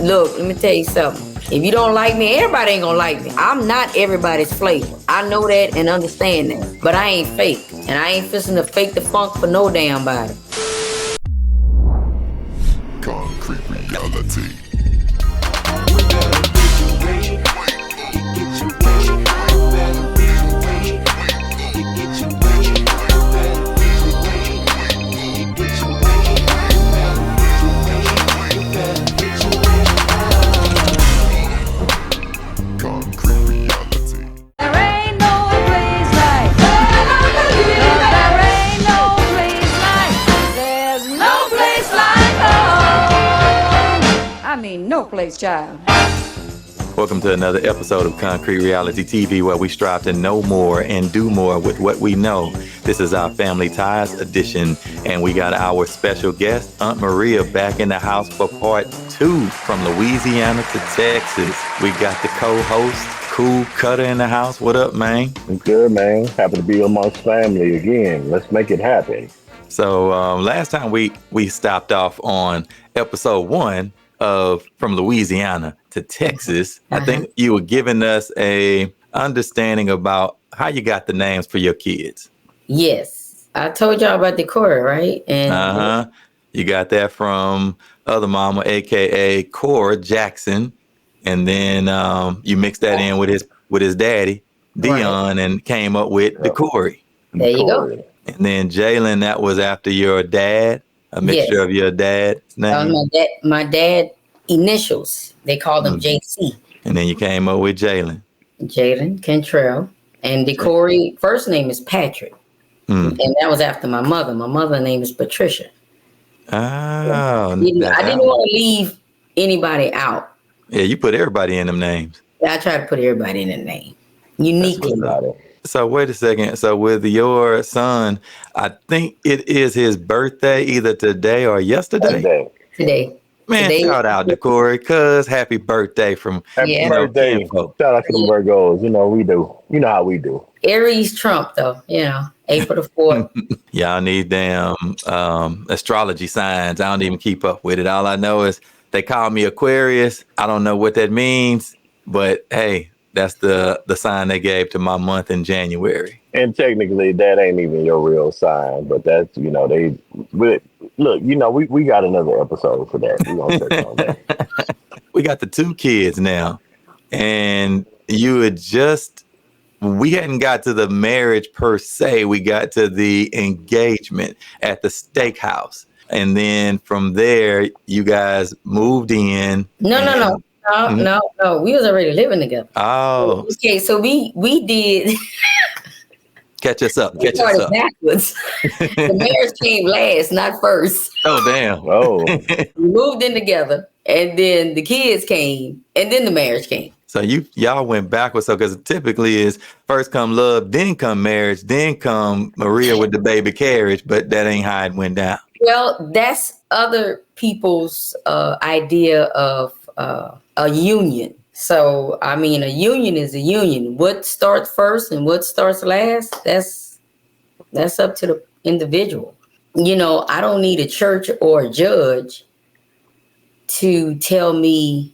Look, let me tell you something. If you don't like me, everybody ain't gonna like me. I'm not everybody's flavor. I know that and understand that. But I ain't fake. And I ain't fixing to fake the funk for no damn body. Concrete reality. No place, child. Welcome to another episode of Concrete Reality TV, where we strive to know more and do more with what we know. This is our Family Ties edition, and we got our special guest, Aunt Maria, back in the house for part 2 from Louisiana to Texas. We got the co-host, Cool Cutter, in the house. What up, man? I'm good, man. Happy to be amongst family again. Let's make it happen. So last time we stopped off on episode 1 of From Louisiana to Texas. I think you were giving us a understanding about how you got the names for your kids. Yes. I told y'all about the Cora, right? And you got that from other mama, aka Cora Jackson. And then you mixed that in with his daddy, Deon, right, and came up with the Corey. There you go. And then Jalen, that was after your dad. A mixture of your dad's name? My dad initials. They called him JC. And then you came up with Jalen. Jalen Cantrell. And the Corey first name is Patrick. And that was after my mother. My mother's name is Patricia. Oh. I didn't want to leave anybody out. Yeah, you put everybody in them names. I try to put everybody in the name. Uniquely. So wait a second. So with your son, I think it is his birthday either today or yesterday. Today. Man, shout out to Corey, cuz happy birthday from Happy birthday. Shout out to the Virgos. You know we do. You know how we do. Aries Trump though, April the 4th. Y'all need damn astrology signs. I don't even keep up with it. All I know is they call me Aquarius. I don't know what that means, but hey, that's the sign they gave to my month in January. And technically, that ain't even your real sign, but that's, we got another episode for that. We're going to touch on that. We got the 2 kids now, and we hadn't got to the marriage per se. We got to the engagement at the steakhouse. And then from there, you guys moved in. No. No. We was already living together. Oh. Okay, so we did. Catch us up. Backwards. The marriage came last, not first. Oh, damn. Oh. We moved in together, and then the kids came, and then the marriage came. So y'all went backwards. So because typically is first come love, then come marriage, then come Maria with the baby carriage, but that ain't how it went down. Well, that's other people's idea of a union. So, I mean, a union is a union. What starts first and what starts last, that's up to the individual. I don't need a church or a judge to tell me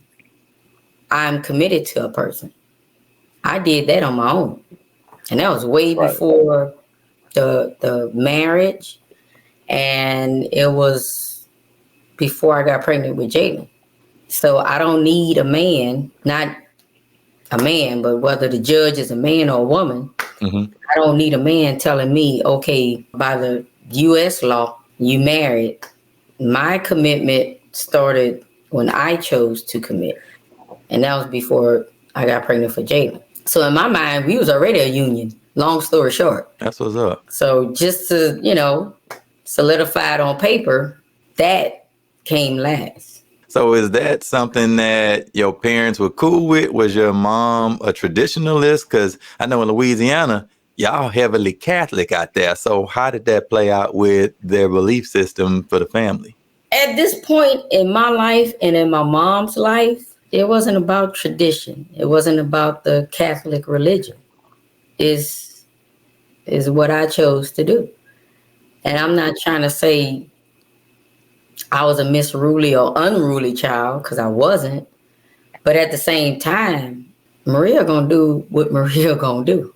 I'm committed to a person. I did that on my own. And that was way before the marriage. And it was before I got pregnant with Jalen. So I don't need a man, not a man, but whether the judge is a man or a woman, I don't need a man telling me, okay, by the U.S. law, you married. My commitment started when I chose to commit. And that was before I got pregnant for Jalen. So in my mind, we was already a union, long story short. That's what's up. So just to, solidify it on paper, that came last. So is that something that your parents were cool with? Was your mom a traditionalist? Because I know in Louisiana, y'all heavily Catholic out there. So how did that play out with their belief system for the family? At this point in my life and in my mom's life, it wasn't about tradition. It wasn't about the Catholic religion. Is what I chose to do. And I'm not trying to say I was a misruly or unruly child because I wasn't. But at the same time, Maria gonna do what Maria gonna do.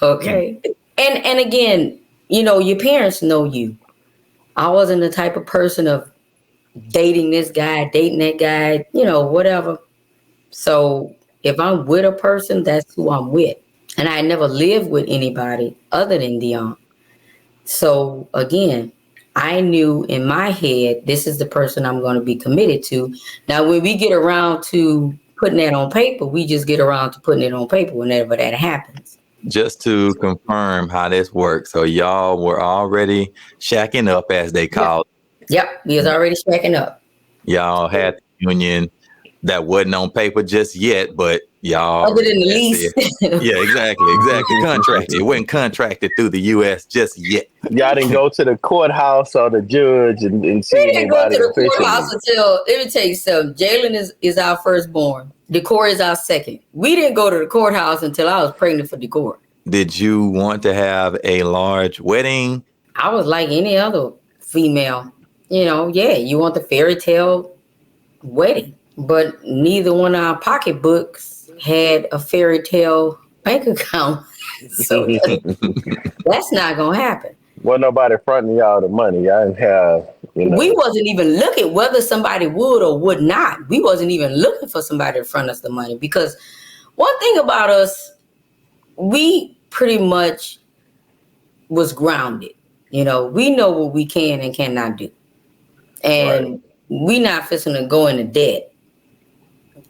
Okay. And again, your parents know you. I wasn't the type of person of dating this guy, dating that guy, whatever. So if I'm with a person, that's who I'm with. And I never lived with anybody other than Deon. So again, I knew in my head, this is the person I'm going to be committed to. Now, when we get around to putting that on paper, we just get around to putting it on paper whenever that happens. Just to confirm how this works. So y'all were already shacking up, as they call it. Yep, we was already shacking up. Y'all had the union that wasn't on paper just yet, but y'all... Other than the lease. Yeah, exactly. Contracted. It wasn't contracted through the U.S. just yet. Y'all didn't go to the courthouse or the judge and see We didn't go anybody to the officially. courthouse until, let me tell you something, Jalen is our firstborn. Decor is our second. We didn't go to the courthouse until I was pregnant for Decor. Did you want to have a large wedding? I was like any other female. You want the fairy tale wedding. But neither one of our pocketbooks had a fairy tale bank account. So that's not going to happen. Wasn't nobody fronting y'all the money. Y'all didn't have, We wasn't even looking whether somebody would or would not. We wasn't even looking for somebody to front us the money. Because one thing about us, we pretty much was grounded. We know what we can and cannot do. And we not fixing to go into debt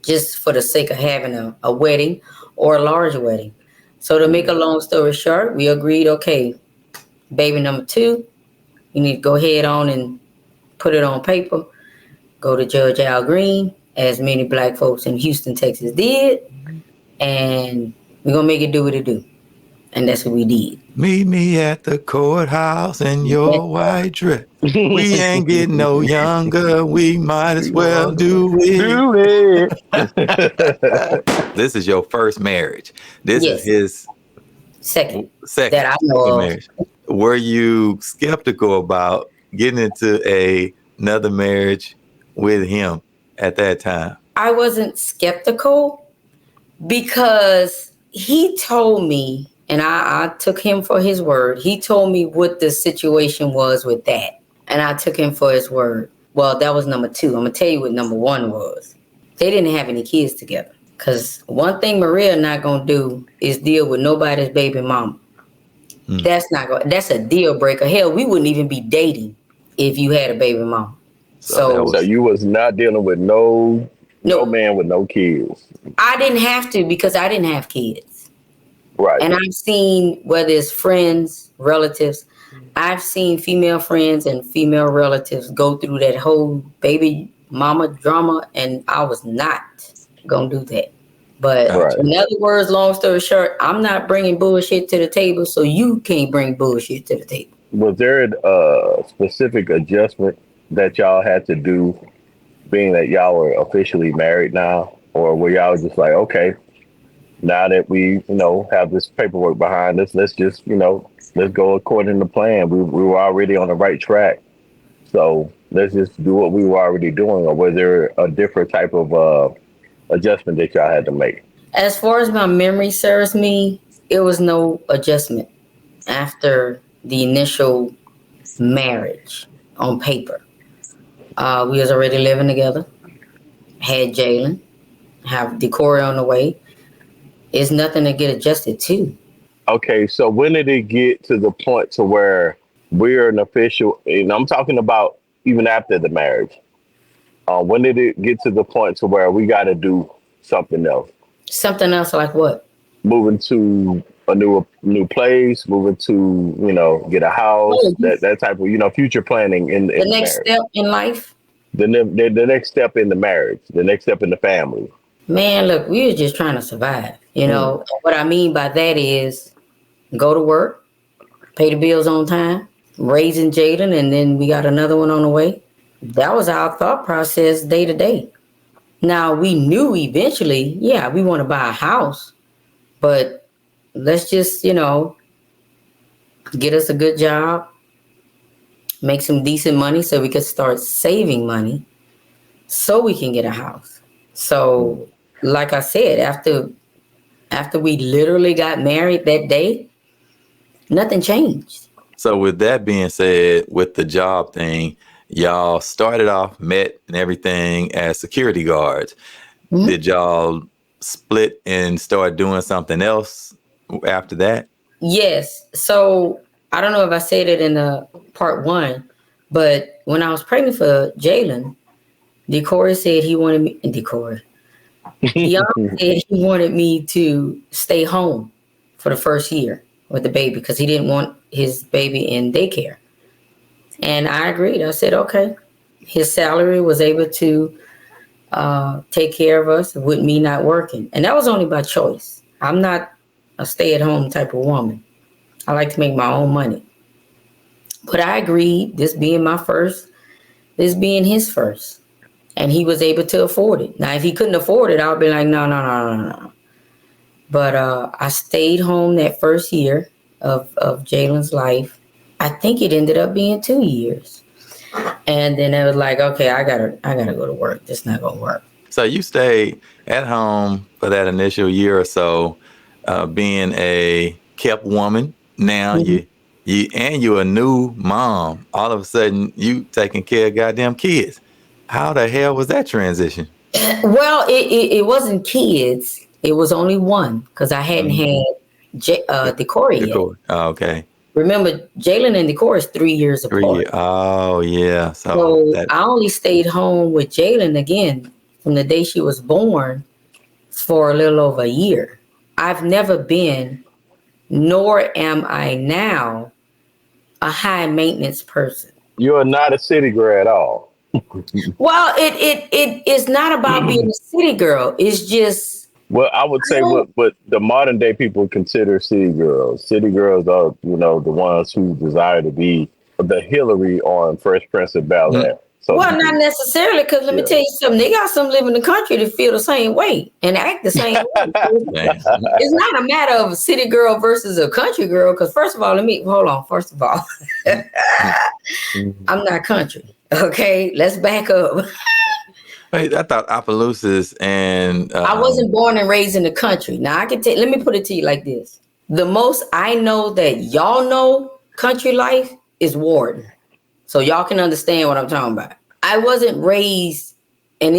just for the sake of having a wedding or a large wedding. So to make a long story short, we agreed, okay, baby number 2, you need to go ahead on and put it on paper. Go to Judge Al Green, as many black folks in Houston, Texas did. And we're going to make it do what it do. And that's what we did. Meet me at the courthouse in your white dress. We ain't getting no younger. We might as well do it. This is your first marriage. This is his second that I know marriage. Were you skeptical about getting into another marriage with him at that time? I wasn't skeptical because he told me, and I took him for his word. He told me what the situation was with that. And I took him for his word. Well, that was number 2. I'm going to tell you what number 1 was. They didn't have any kids together. Because one thing Maria not going to do is deal with nobody's baby mama. That's a deal breaker. Hell, we wouldn't even be dating if you had a baby mama. So you was not dealing with no man with no kids. I didn't have to because I didn't have kids. Right. And I've seen, whether it's friends, relatives, I've seen female friends and female relatives go through that whole baby mama drama, and I was not going to do that. But in other words, long story short, I'm not bringing bullshit to the table, so you can't bring bullshit to the table. Was there a specific adjustment that y'all had to do, being that y'all were officially married now? Or were y'all just like, okay, now that we, have this paperwork behind us, let's just, let's go according to plan. We were already on the right track. So let's just do what we were already doing. Or was there a different type of adjustment that y'all had to make? As far as my memory serves me, it was no adjustment after the initial marriage on paper. We was already living together, had Jalen, have Decor on the way. It's nothing to get adjusted to. Okay, so when did it get to the point to where we're an official, and I'm talking about even after the marriage, when did it get to the point to where we got to do something else? Something else like what? Moving to a new place, moving to, get a house, that type of, future planning in the next marriage. Step in life? The next step in the marriage, the next step in the family. Man, look, we were just trying to survive. What I mean by that is go to work, pay the bills on time, raising Jaden, and then we got another one on the way. That was our thought process day to day. Now, we knew eventually, we want to buy a house, but let's just, get us a good job, make some decent money so we could start saving money so we can get a house. So, like I said, after we literally got married that day, nothing changed. So with that being said, with the job thing, y'all started off, met and everything as security guards. Mhm. Did y'all split and start doing something else after that? Yes. So I don't know if I said it in the part one, but when I was pregnant for Jalen, Decorah said he wanted me. Deon said he wanted me to stay home for the first year with the baby because he didn't want his baby in daycare. And I agreed. I said, okay. His salary was able to take care of us with me not working. And that was only by choice. I'm not a stay-at-home type of woman. I like to make my own money. But I agreed, this being my first, this being his first. And he was able to afford it. Now, if he couldn't afford it, I would be like, no. But I stayed home that first year of Jalen's life. I think it ended up being 2 years. And then it was like, okay, I gotta go to work. This not gonna work. So you stayed at home for that initial year or so, being a kept woman. Now you're a new mom. All of a sudden, you taking care of goddamn kids. How the hell was that transition? Well, it wasn't kids. It was only one because I hadn't had Decorah yet. Oh, okay. Remember, Jalen and Decorah is 3 years apart. Oh, yeah. So I only stayed home with Jalen again from the day she was born for a little over a year. I've never been, nor am I now, a high maintenance person. You are not a city girl at all. Well, it is not about being a city girl. It's just. Well, I would say what the modern day people consider city girls. City girls are, the ones who desire to be the Hillary on Fresh Prince of Bel-Air. So well, not necessarily, because let me tell you something. They got some live in the country that feel the same way and act the same way. It's not a matter of a city girl versus a country girl, because first of all, First of all, I'm not country. Okay, let's back up. Wait, I thought Opelousas and I wasn't born and raised in the country. Now I can tell. Let me put it to you like this: the most I know that y'all know country life is Warden, so y'all can understand what I'm talking about. I wasn't raised, and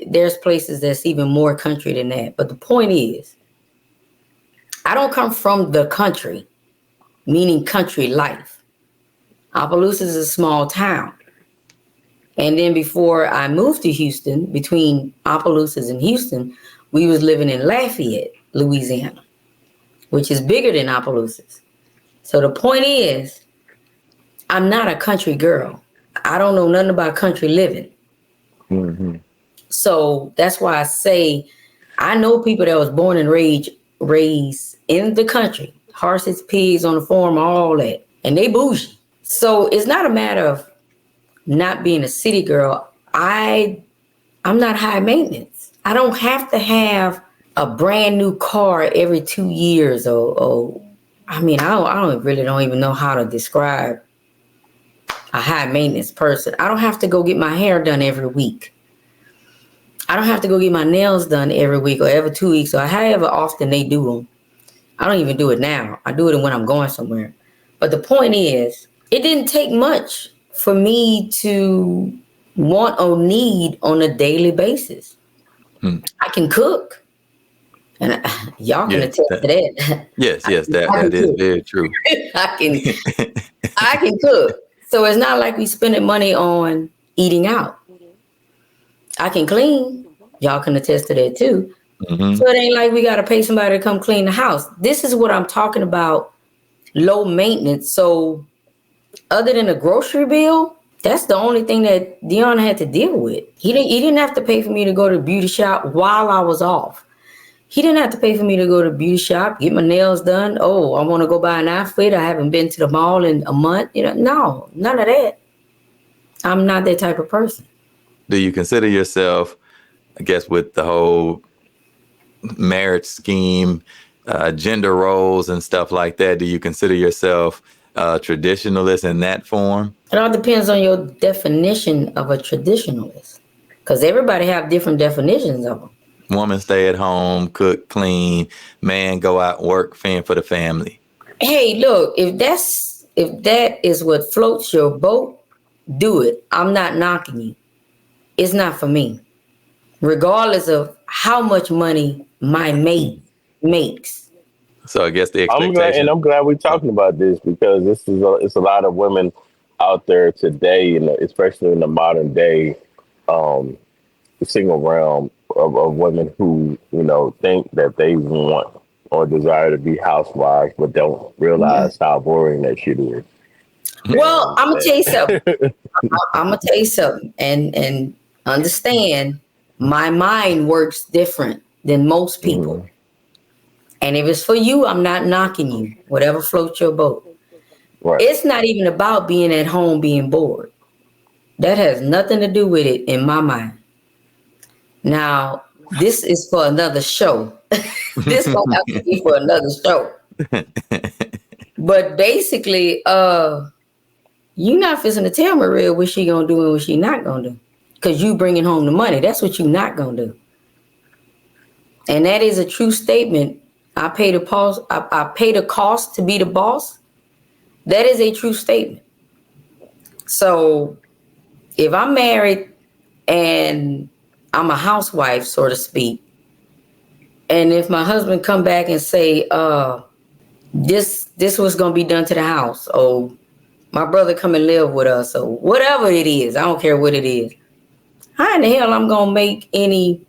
there's places that's even more country than that. But the point is, I don't come from the country, meaning country life. Opelousas is a small town. And then before I moved to Houston, between Opelousas and Houston, we was living in Lafayette, Louisiana, which is bigger than Opelousas. So the point is, I'm not a country girl. I don't know nothing about country living. Mm-hmm. So that's why I say I know people that was born and raised in the country, horses, pigs on the farm, all that, and they bougie. So it's not a matter of not being a city girl. I'm not high maintenance. I don't have to have a brand new car every 2 years I don't even know how to describe a high maintenance person. I don't have to go get my hair done every week. I don't have to go get my nails done every week or every 2 weeks or however often they do them. I don't even do it now. I do it when I'm going somewhere. But the point is, it didn't take much for me to want or need on a daily basis. I can cook. And y'all can attest to that. Yes, that is very true. I can cook. So it's not like we spending money on eating out. I can clean. Y'all can attest to that too. Mm-hmm. So it ain't like we got to pay somebody to come clean the house. This is what I'm talking about, low maintenance. So other than a grocery bill, that's the only thing that Deon had to deal with. He didn't have to pay for me to go to the beauty shop while I was off. He didn't have to pay for me to go to the beauty shop, get my nails done. Oh, I want to go buy an outfit. I haven't been to the mall in a month. No, none of that. I'm not that type of person. Do you consider yourself, I guess, with the whole marriage scheme, gender roles and stuff like that, do you consider yourself traditionalist in that form? It all depends on your definition of a traditionalist, because everybody have different definitions of them. Woman stay at home, cook, clean. Man go out and work, fend for the family. Hey, look, if that is what floats your boat, do it. I'm not knocking you. It's not for me. Regardless of how much money my mate makes. So I guess the I'm glad, expectation. and I'm glad we're talking about this because it's a lot of women out there today, and especially in the modern day, the single realm of women who think that they want or desire to be housewives, but don't realize how boring that shit is. Well, I'm gonna tell you something. I'm gonna tell you something, and understand my mind works different than most people. Mhm. And if it's for you, I'm not knocking you. Whatever floats your boat. Right. It's not even about being at home being bored. That has nothing to do with it in my mind. Now, this is for another show. This gonna have to be for another show. But basically, you not fixing to tell Maria what she gonna do and what she not gonna do. Because you bringing home the money. That's what you not gonna do. And that is a true statement. I pay the cost to be the boss. That is a true statement. So if I'm married and I'm a housewife, so to speak, and if my husband come back and say, this was gonna be done to the house, or my brother come and live with us, or whatever it is, I don't care what it is. How in the hell I'm gonna make any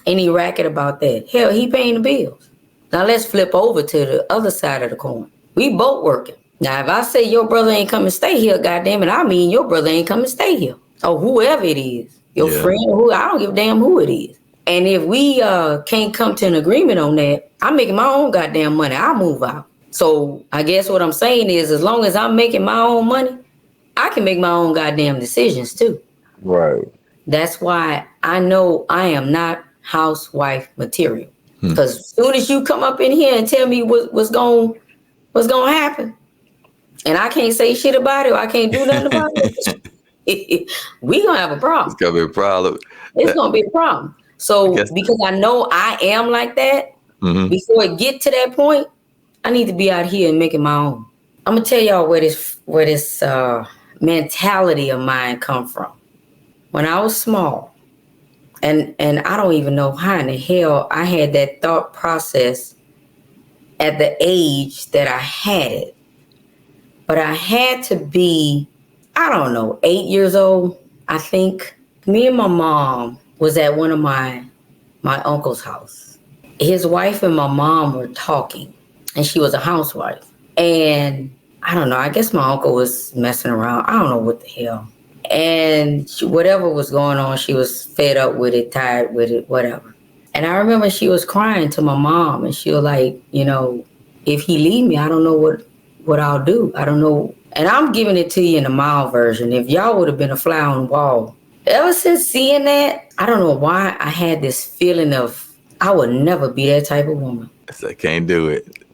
racket about that? Hell, he paying the bills. Now let's flip over to the other side of the coin. We both working. Now if I say your brother ain't come and stay here, goddamn it, I mean your brother ain't come and stay here. Or whoever it is. Your friend, who I don't give a damn who it is. And if we can't come to an agreement on that, I'm making my own goddamn money. I'll move out. So I guess what I'm saying is as long as I'm making my own money, I can make my own goddamn decisions too. Right. That's why I know I am not housewife material. Because as soon as you come up in here and tell me what's going to happen, and I can't say shit about it, or I can't do nothing about it, we going to have a problem. It's going to be a problem. It's going to be a problem. So because I know I am like that, before it get to that point, I need to be out here and making my own. I'm going to tell y'all where this mentality of mine come from. When I was small, and I don't even know how in the hell I had that thought process at the age that I had it. But I had to be, I don't know, 8 years old, I think. Me and my mom was at one of my uncle's house. His wife and my mom were talking, and she was a housewife. And I don't know, I guess my uncle was messing around. I don't know what the hell. And whatever was going on, she was fed up with it, tired with it, whatever. And I remember she was crying to my mom, and she was like, if he leave me, I don't know what I'll do. I don't know. And I'm giving it to you in a mild version. If y'all would have been a fly on the wall. Ever since seeing that, I don't know why I had this feeling of I would never be that type of woman. So I can't do it.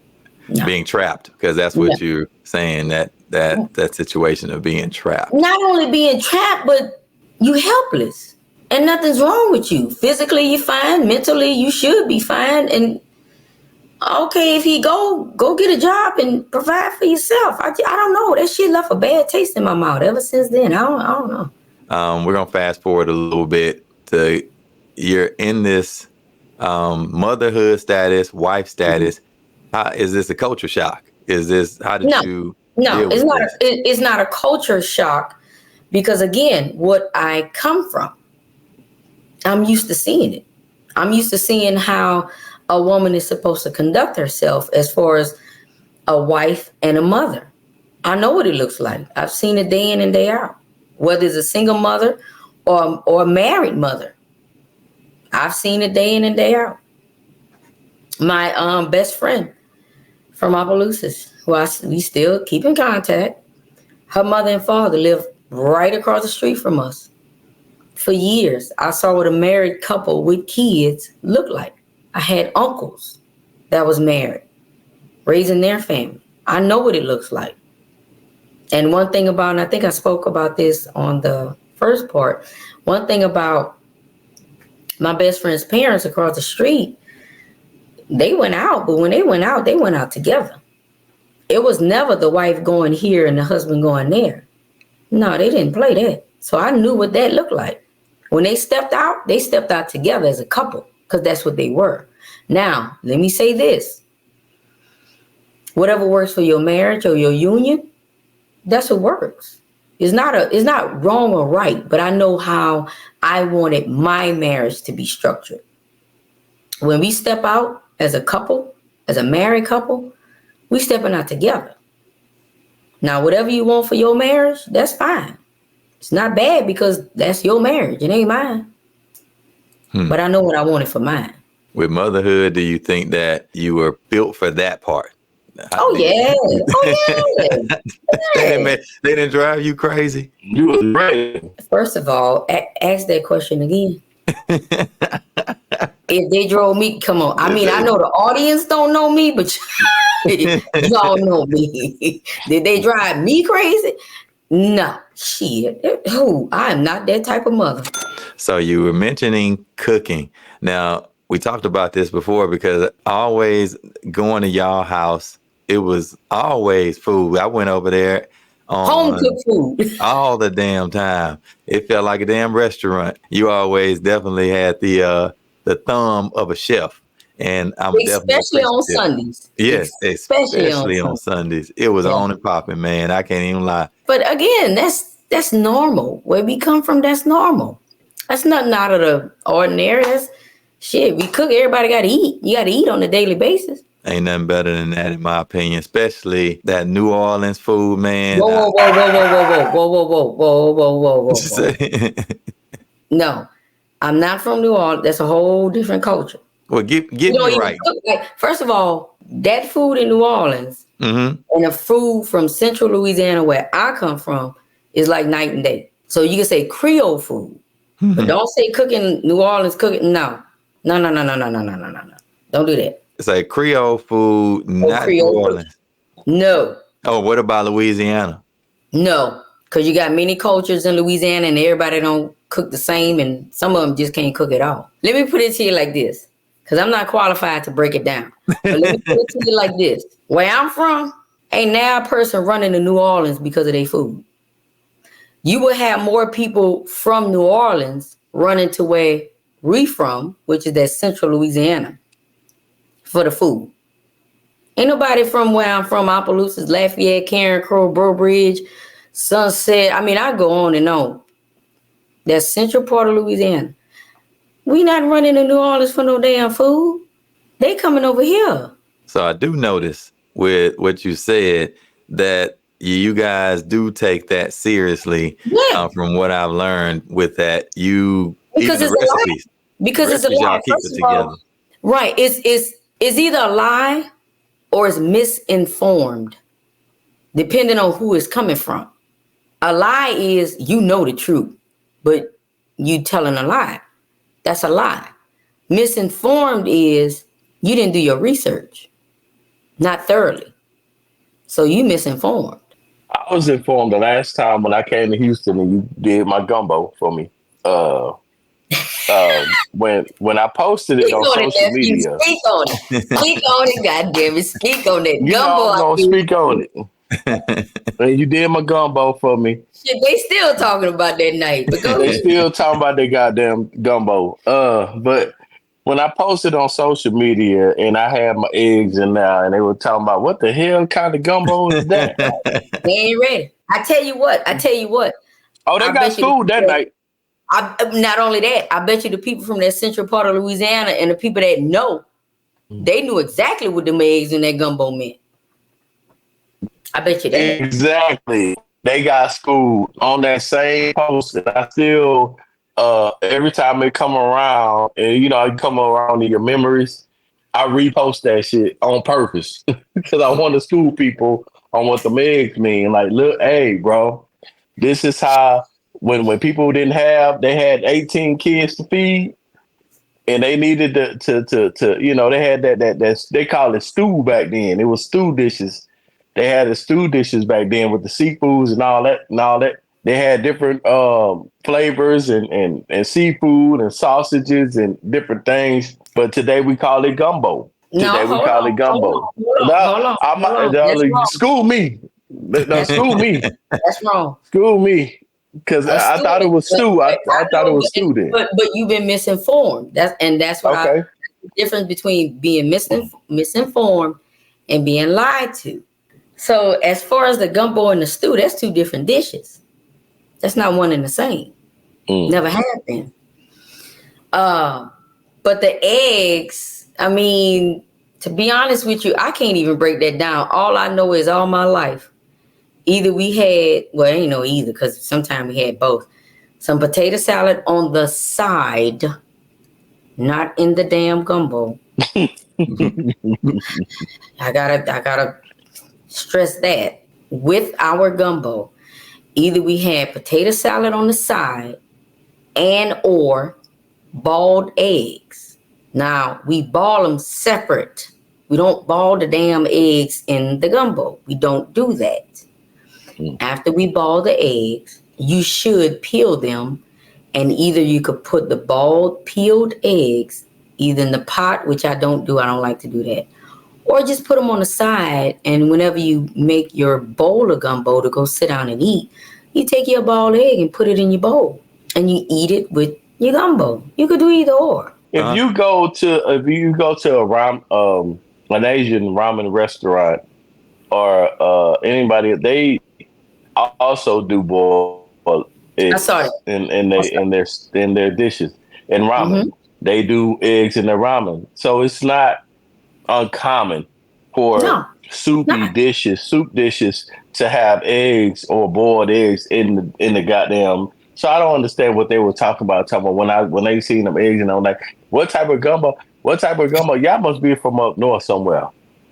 No. Being trapped, because that's what you're saying, that situation of being trapped. Not only being trapped, but you helpless. And nothing's wrong with you. Physically, you're fine. Mentally, you should be fine. And okay, if he go get a job and provide for yourself. I don't know. That shit left a bad taste in my mouth ever since then. I don't know. We're going to fast forward a little bit to you're in this motherhood status, wife status. Is this a culture shock? How did you? No, it's not. It's not a culture shock because again, what I come from, I'm used to seeing it. I'm used to seeing how a woman is supposed to conduct herself as far as a wife and a mother. I know what it looks like. I've seen it day in and day out, whether it's a single mother or a married mother. I've seen it day in and day out. My best friend from Opelousas, who we still keep in contact, her mother and father lived right across the street from us. For years, I saw what a married couple with kids looked like. I had uncles that was married, raising their family. I know what it looks like. And one thing about, and I think I spoke about this on the first part, one thing about my best friend's parents across the street, they went out, but when they went out together. It was never the wife going here and the husband going there. No, they didn't play that. So I knew what that looked like. When they stepped out together as a couple, because that's what they were. Now, let me say this. Whatever works for your marriage or your union, that's what works. It's not wrong or right, but I know how I wanted my marriage to be structured. When we step out as a couple, as a married couple, we stepping out together. Now, whatever you want for your marriage, that's fine. It's not bad because that's your marriage. It ain't mine. But I know what I wanted for mine. With motherhood, do you think that you were built for that part? Oh, yeah. Oh, yeah. They didn't drive you crazy? You was ready. First of all, ask that question again. If they drove me, come on. I mean, I know the audience don't know me, but y'all know me. Did they drive me crazy? No. Shit. Who? I am not that type of mother. So you were mentioning cooking. Now, we talked about this before because always going to y'all house, it was always food. I went over there on home cooked food all the damn time. It felt like a damn restaurant. You always definitely had the thumb of a chef, and I'm especially on Sundays. Yes, especially on Sundays. It was on and popping, man. I can't even lie. But again, that's normal. Where we come from, that's normal. That's nothing out of the ordinary. That's shit. We cook. Everybody got to eat. You got to eat on a daily basis. Ain't nothing better than that, in my opinion, especially that New Orleans food, man. Whoa. No, I'm not from New Orleans. That's a whole different culture. Well, get me right. First of all, that food in New Orleans and the food from Central Louisiana, where I come from, is like night and day. So you can say Creole food, but don't say cooking New Orleans cooking. No. Don't do that. It's like Creole food, not Creole New Orleans. Food. No. Oh, what about Louisiana? No, because you got many cultures in Louisiana and everybody don't cook the same, and some of them just can't cook at all. Let me put it to you like this, because I'm not qualified to break it down. But let me put it to you like this. Where I'm from, ain't now a person running to New Orleans because of their food. You will have more people from New Orleans running to where we from, which is that Central Louisiana, for the food. Ain't nobody from where I'm from, Opelousas, Lafayette, Karen Crow, Bro Bridge, Sunset. I mean, I go on and on. That central part of Louisiana. We not running to New Orleans for no damn food. They coming over here. So I do notice with what you said that you guys do take that seriously. Yeah. From what I've learned with that, because it's recipes. Because it's a lie. Y'all keep it together. Right. It's either a lie or it's misinformed, depending on who it's coming from. A lie is you know the truth, but you telling a lie. That's a lie. Misinformed is you didn't do your research, not thoroughly. So you misinformed. I was informed the last time when I came to Houston and you did my gumbo for me. When I posted it on social media. Speak on it. Speak on it, goddamn it. Speak on that You gumbo. know I'm gonna speak on it. And you did my gumbo for me. Shit, they still talking about that night. But go They ahead. still talking about their goddamn gumbo. But when I posted on social media and I had my eggs in there and they were talking about what the hell kind of gumbo is that? They ain't ready. I tell you what. Oh, they got food that night. Not only that, I bet you the people from that central part of Louisiana and the people that know, they knew exactly what them eggs in that gumbo meant. I bet you that. Exactly. They got schooled on that same post. And I still, every time it come around, and you come around in your memories, I repost that shit on purpose because I want to school people on what the eggs mean. Like, look, hey, bro, this is how when people didn't have, they had 18 kids to feed, and they needed to they had that they call it stew back then. It was stew dishes. they had the stew dishes back then with the seafoods and all that. They had different flavors and seafood and sausages and different things. But today we call it gumbo. No, Today we hold call on, it gumbo. hold on. That's wrong. School me. No, That's school me. That's wrong. School me. Because A I thought it was stew. I thought it was stew then. But you've been misinformed. That's what Okay. the difference between being misinformed and being lied to. So as far as the gumbo and the stew, that's two different dishes. That's not one and the same. Never have been. But the eggs, I mean, to be honest with you, I can't even break that down. All I know is all my life, either we had, well, ain't no either, because sometimes we had both. Some potato salad on the side, not in the damn gumbo. I gotta stress that. With our gumbo, either we had potato salad on the side and or boiled eggs. Now, we ball them separate. We don't ball the damn eggs in the gumbo. We don't do that. After we ball the eggs, you should peel them, and either you could put the balled peeled eggs either in the pot, which I don't do. I don't like to do that. Or just put them on the side, and whenever you make your bowl of gumbo to go sit down and eat, you take your balled egg and put it in your bowl, and you eat it with your gumbo. You could do either or. If you go to an Asian ramen restaurant or anybody, they also do boiled eggs in their dishes. In ramen, they do eggs in their ramen, so it's not uncommon for soup dishes to have eggs or boiled eggs in the goddamn. So I don't understand what they were talking about when they seen them eggs, and I'm like, what type of gumbo? Y'all must be from up north somewhere.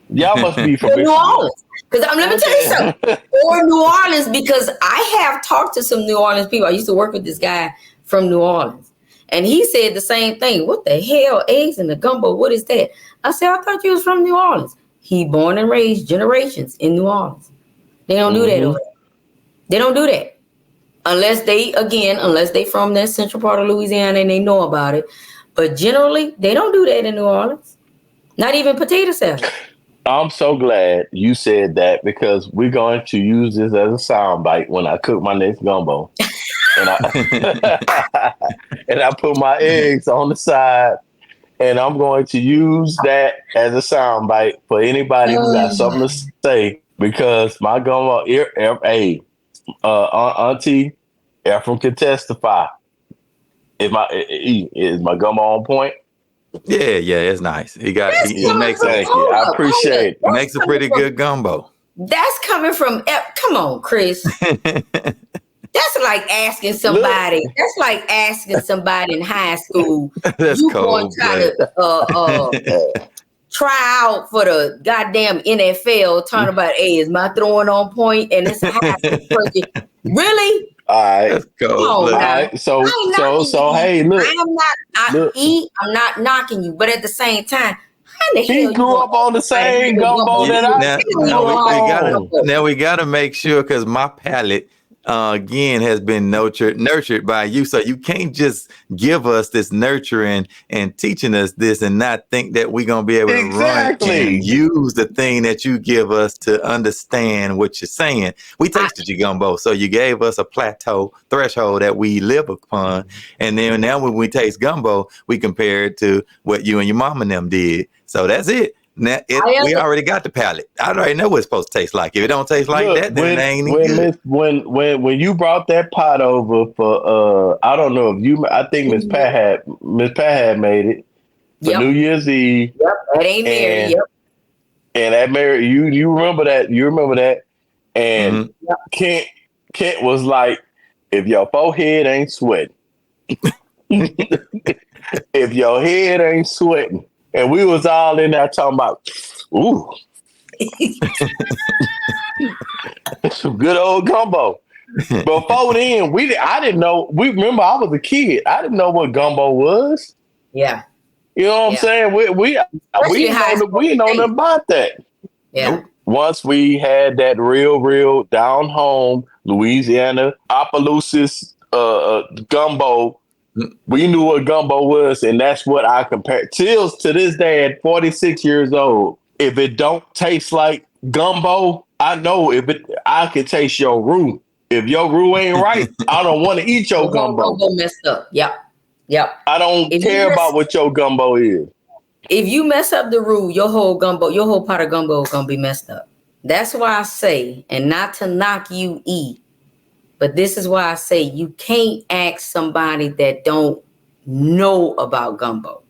Y'all must be from New Orleans. Because let me tell you something. Or New Orleans, because I have talked to some New Orleans people. I used to work with this guy from New Orleans, and he said the same thing. What the hell, eggs in the gumbo? What is that? I said, I thought you was from New Orleans. He born and raised generations in New Orleans. They don't do that over there. They don't do that. Unless they from that central part of Louisiana and they know about it. But generally, they don't do that in New Orleans. Not even potato salad. I'm so glad you said that, because we're going to use this as a soundbite when I cook my next gumbo. And I put my eggs on the side, and I'm going to use that as a soundbite for anybody who got something to say, because my gumbo, Auntie Efrem can testify. Is my gumbo on point? Yeah, it's nice. He makes I appreciate it. He makes a pretty good gumbo. That's coming from, come on, Chris. That's like asking somebody. That's like asking somebody in high school. That's you cold. Going to try to try out for the goddamn NFL. Talking about, hey, is my throwing on point? And it's a high school person. Really? All right. That's cold. All right. So hey, look. I'm not knocking you, but at the same time, how the hell he grew up on the same gumbo that I grew. Now we gotta make sure, because my palate again has been nurtured by you, so you can't just give us this nurturing and teaching us this and not think that we're gonna be able to run and use the thing that you give us to understand what you're saying. We tasted your gumbo, so you gave us a threshold that we live upon, and then now when we taste gumbo, we compare it to what you and your mom and them did. So that's it. Now, we already got the palate. I already know what it's supposed to taste like. If it don't taste like that, then it ain't good. When you brought that pot over for I don't know if I think Miss Pat had made it for New Year's Eve. Yep, that ain't Mary. Yep. And that Mary, you remember that? You remember that? And Kent was like, if your forehead ain't sweating, if your head ain't sweating. And we was all in there talking about, ooh, some good old gumbo. Before then, I didn't know. Remember, I was a kid. I didn't know what gumbo was. Yeah, you know what I'm saying. We didn't know nothing about that. Yeah, once we had that real down home Louisiana Opelousas gumbo, we knew what gumbo was, and that's what I compared. Till to this day, at 46 years old, if it don't taste like gumbo, I know I can taste your roux. If your roux ain't right, I don't want to eat your The whole gumbo. gumbo messed up. Yep. I don't If care you about mess, what your gumbo is. if you mess up the roux, your whole pot of gumbo is gonna be messed up. That's why I say, and not to knock you, but this is why I say you can't ask somebody that don't know about gumbo.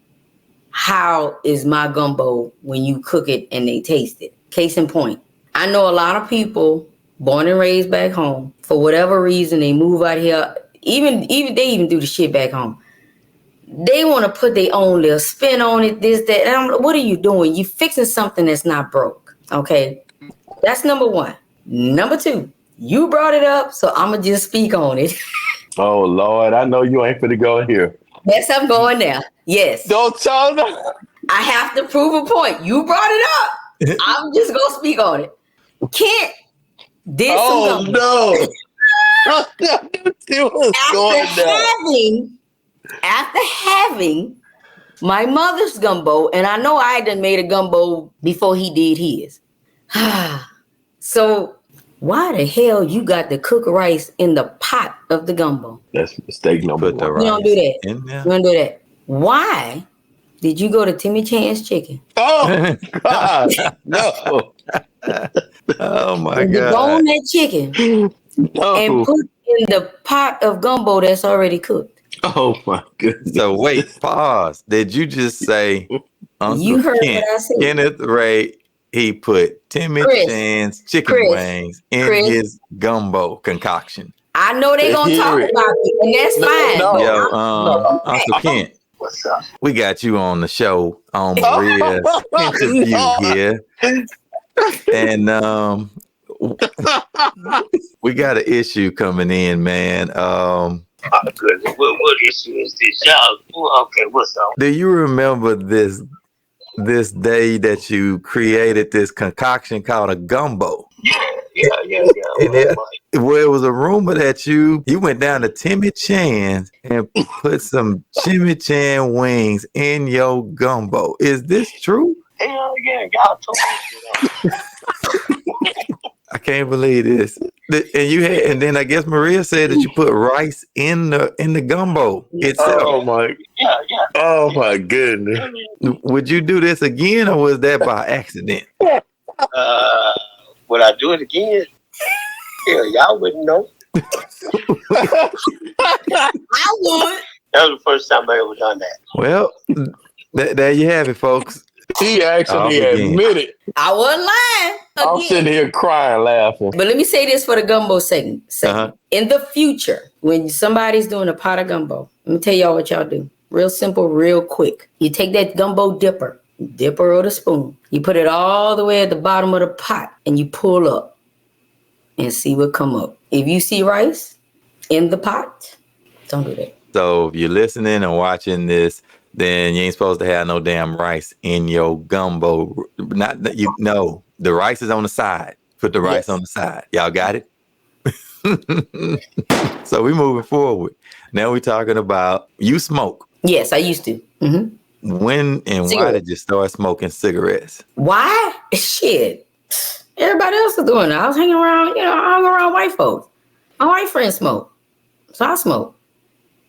How is my gumbo when you cook it and they taste it? Case in point, I know a lot of people born and raised back home. For whatever reason, they move out here. Even they even do the shit back home. They want to put their own little spin on it, this, that. And I'm like, what are you doing? You fixing something that's not broke. Okay. That's number one. Number two, you brought it up, so I'm going to just speak on it. Oh, Lord, I know you ain't finna go here. Yes, I'm going there. Yes. Don't tell them. I have to prove a point. You brought it up. I'm just going to speak on it. Kent did some gumbo. No. It was going down. After having my mother's gumbo, and I know I done made a gumbo before he did his. So why the hell you got to cook rice in the pot of the gumbo? That's mistake number Put the one. You don't do that. in there. You don't do that. Why did you go to Timmy Chan's Chicken? Oh, God. No. Oh my And you God. bone that chicken No. and put in the pot of gumbo that's already cooked. Oh, my goodness. So wait, pause. Did you just say Uncle You heard Kent, what I said. Kenneth Ray, he put Timmy Chris, Chan's chicken Chris, wings in Chris. his gumbo concoction? I know they gonna Hear talk it. about it, and that's fine. No. but Yo, No. Uncle Kent, What's up? we got you on the show on Maria's interview No. here. And we got an issue coming in, man. Good. What issue is this? Y'all, okay, what's up? Do you remember this day that you created this concoction called a gumbo? Yeah. And well, it was a rumor that you went down to Timmy Chan's and put some chimichurri wings in your gumbo. Is this true? Hell yeah, y'all told me. I can't believe this. And then I guess Maria said that you put rice in the gumbo itself. Oh, my. Yeah. Oh, my goodness. Would you do this again, or was that by accident? Would I do it again? Yeah, y'all wouldn't know. I would. That was the first time I ever done that. Well, there you have it, folks. He actually admitted. I wasn't lying. I'm Again. sitting here crying, laughing. But let me say this for the gumbo segment. Uh-huh. In the future, when somebody's doing a pot of gumbo, let me tell y'all what y'all do. Real simple, real quick. You take that gumbo dipper or the spoon. You put it all the way at the bottom of the pot and you pull up and see what come up. If you see rice in the pot, don't do that. So if you're listening and watching this, then you ain't supposed to have no damn rice in your gumbo. Not that you know. The rice is on the side. Put the rice on the side. Y'all got it? So we moving forward. Now we're talking about you smoke. Yes, I used to. Mm-hmm. When and why did you start smoking cigarettes? Why? Shit. Everybody else was doing it. I was hanging around, I hung around white folks. My white friends smoke. So I smoke.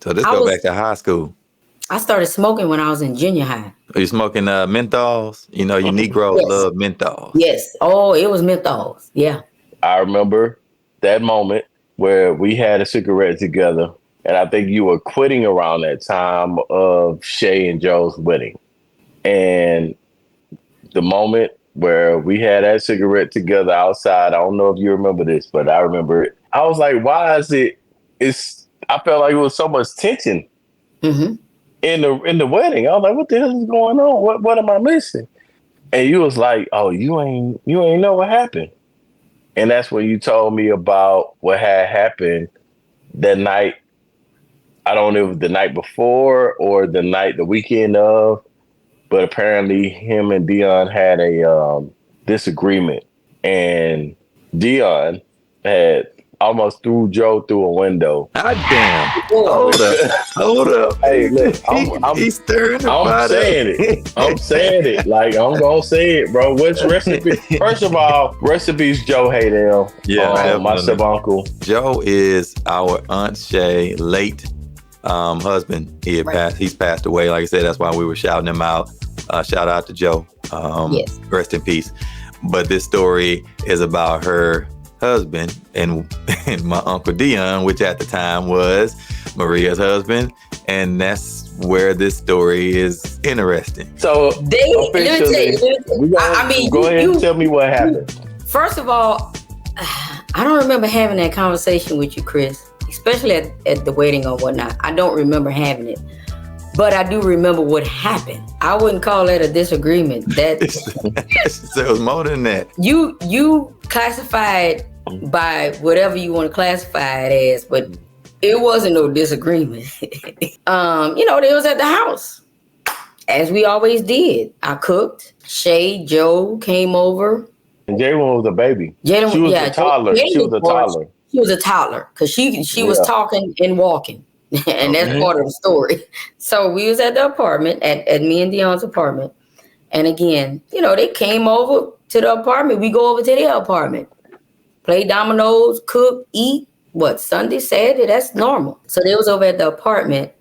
So let's go back to high school. I started smoking when I was in junior high. Are you smoking menthols? You know, you Negroes love menthols. Yes. Oh, it was menthols. Yeah. I remember that moment where we had a cigarette together, and I think you were quitting around that time of Shay and Joe's wedding. And the moment where we had that cigarette together outside, I don't know if you remember this, but I remember it. I was like, why is it? I felt like it was so much tension. Mm-hmm. In the wedding. I was like, what the hell is going on? What am I missing? And you was like, oh, you ain't know what happened. And that's when you told me about what had happened that night. I don't know if it was the night before or the weekend of, but apparently him and Deon had a disagreement and Deon had almost threw Joe through a window. God damn. Hold up. Hey, look, He's stirring the I'm pot saying up. it. I'm saying it. Like, I'm gonna say it, bro. Which recipe? First of all, recipes Joe Haydell. Yeah, my sub uncle. Joe is our Aunt Shay late husband. He's passed away. Like I said, that's why we were shouting him out. Shout out to Joe. Yes. Rest in peace. But this story is about her husband and my Uncle Deon, which at the time was Maria's husband. And that's where this story is interesting. So Let me tell you, go ahead and tell me what happened. First of all, I don't remember having that conversation with you, Chris, especially at the wedding or whatnot. I don't remember having it. But I do remember what happened. I wouldn't call that a disagreement. So it was more than that. You classified by whatever you want to classify it as, but it wasn't no disagreement. They was at the house, as we always did. I cooked. Shay, Joe came over. And Jalen was a baby. She was a toddler. She was a toddler because she was talking and walking. And that's part of the story. So we was at the apartment, at me and Deon's apartment. And again, they came over to the apartment. We go over to their apartment, play dominoes, cook, eat. Sunday, Saturday, that's normal. So they was over at the apartment.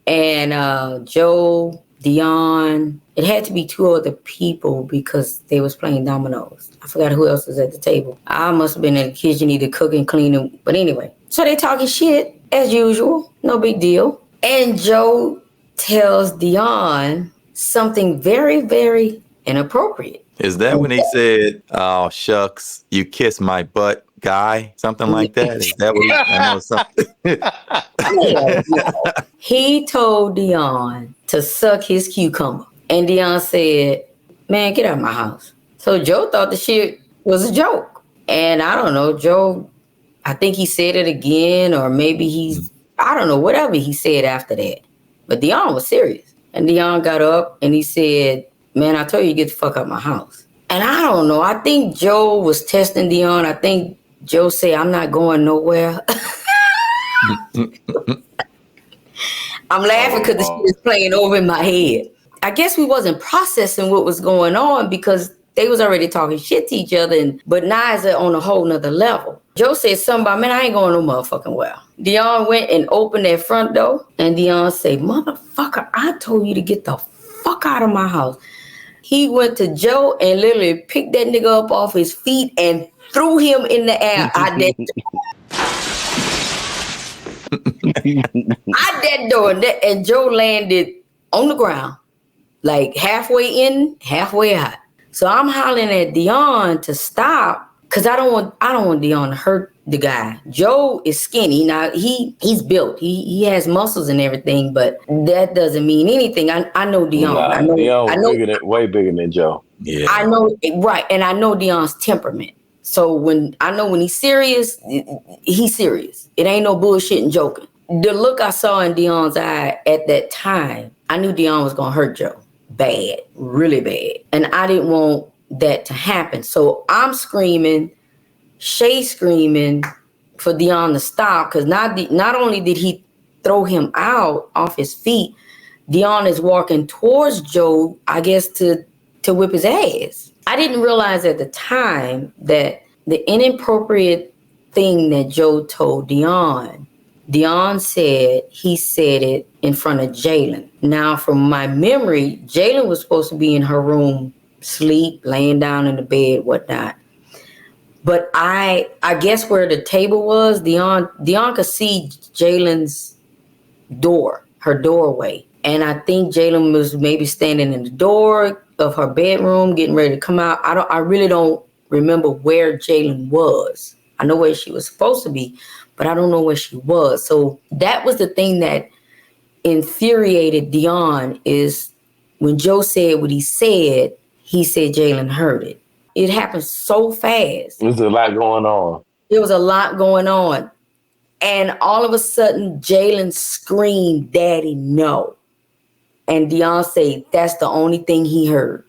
And Joe, Deon, it had to be two other people because they was playing dominoes. I forgot who else was at the table. I must have been in the kitchen either cooking, cleaning. But anyway, so they talking shit. As usual, no big deal. And Joe tells Deon something very, very inappropriate. Is that when he said, "Oh shucks, you kiss my butt, guy"? Something like that? Is that what I know something? He told Deon to suck his cucumber. And Deon said, "Man, get out of my house." So Joe thought the shit was a joke. And I don't know, Joe, I think he said it again, or maybe I don't know, whatever he said after that. But Deon was serious. And Deon got up and he said, "Man, I told you to get the fuck out of my house." And I don't know. I think Joe was testing Deon. I think Joe said, "I'm not going nowhere." I'm laughing because the shit is playing over in my head. I guess we wasn't processing what was going on because they was already talking shit to each other. But now it's on a whole nother level. Joe said something about, "Man, I ain't going no motherfucking well." Deon went and opened that front door. And Deon said, "Motherfucker, I told you to get the fuck out of my house." He went to Joe and literally picked that nigga up off his feet and threw him in the air. I that door. And Joe landed on the ground, like halfway in, halfway out. So I'm hollering at Deon to stop because I don't want Deon to hurt the guy. Joe is skinny. Now he's built. He has muscles and everything, but that doesn't mean anything. I know Deon. Deon way bigger than Joe. Yeah. I know, right, and I know Deon's temperament. So when he's serious, he's serious. It ain't no bullshit and joking. The look I saw in Deon's eye at that time, I knew Deon was gonna hurt Joe. Bad, really bad. And I didn't want that to happen. So I'm screaming, Shay screaming for Deon to stop, because not only did he throw him out off his feet, Deon is walking towards Joe, I guess to whip his ass. I didn't realize at the time that the inappropriate thing that Joe told Deon said he said it in front of Jalen. Now, from my memory, Jalen was supposed to be in her room, sleep, laying down in the bed, whatnot. But I guess where the table was, Deon could see Jalen's door, her doorway. And I think Jalen was maybe standing in the door of her bedroom, getting ready to come out. I really don't remember where Jalen was. I know where she was supposed to be, but I don't know where she was. So that was the thing that infuriated Deon, is when Joe said what he said Jalen heard it. It happened so fast. There's a lot going on. There was a lot going on. And all of a sudden, Jalen screamed, "Daddy, no." And Deon said that's the only thing he heard.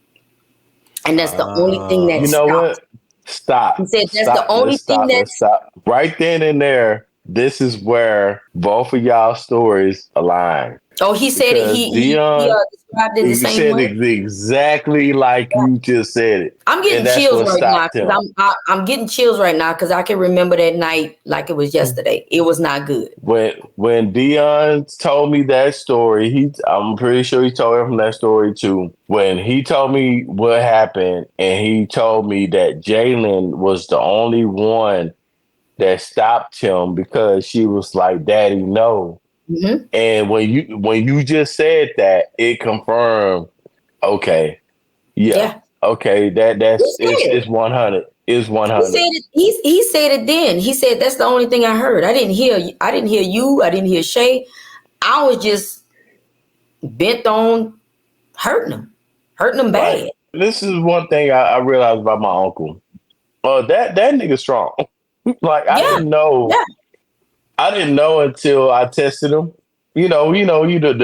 And that's the only thing that you know stopped. what? Stop. He said that's the Stop. only Let's thing stop. Let's that's. stop. Right then and there, this is where both of y'all stories align. Oh, he said it. Because He Dion, described it the he same said way. it exactly like you just said it. I'm And getting that's chills what right now stopped him. because I'm getting chills right now because I can remember that night like it was yesterday. It was not good. When Dion told me that story, I'm pretty sure he told him that story too. When he told me what happened, and he told me that Jalen was the only one that stopped him because she was like, "Daddy, no." Mm-hmm. And when you just said that, it confirmed. Okay, yeah, Yeah, okay, he that's said it. it's 100. It's He 100. said it. He said it then. He said that's the only thing I heard. I didn't hear. I didn't hear you. I didn't hear Shay. I was just bent on hurting him Right. bad. This is one thing I realized about my uncle. That nigga strong. Like Yeah, yeah. I didn't know until I tested him. You the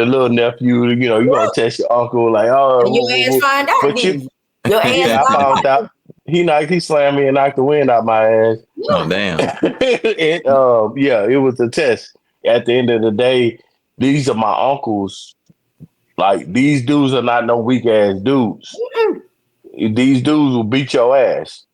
little nephew. You gonna test your uncle like, oh, And your ass find out, but you, didn't you? Your ass yeah, I found found out. out. He slammed me and knocked the wind out my ass. Oh, Yeah, damn. And yeah, it was a test. At the end of the day, these are my uncles. Like these dudes are not no weak ass dudes. These dudes will beat your ass.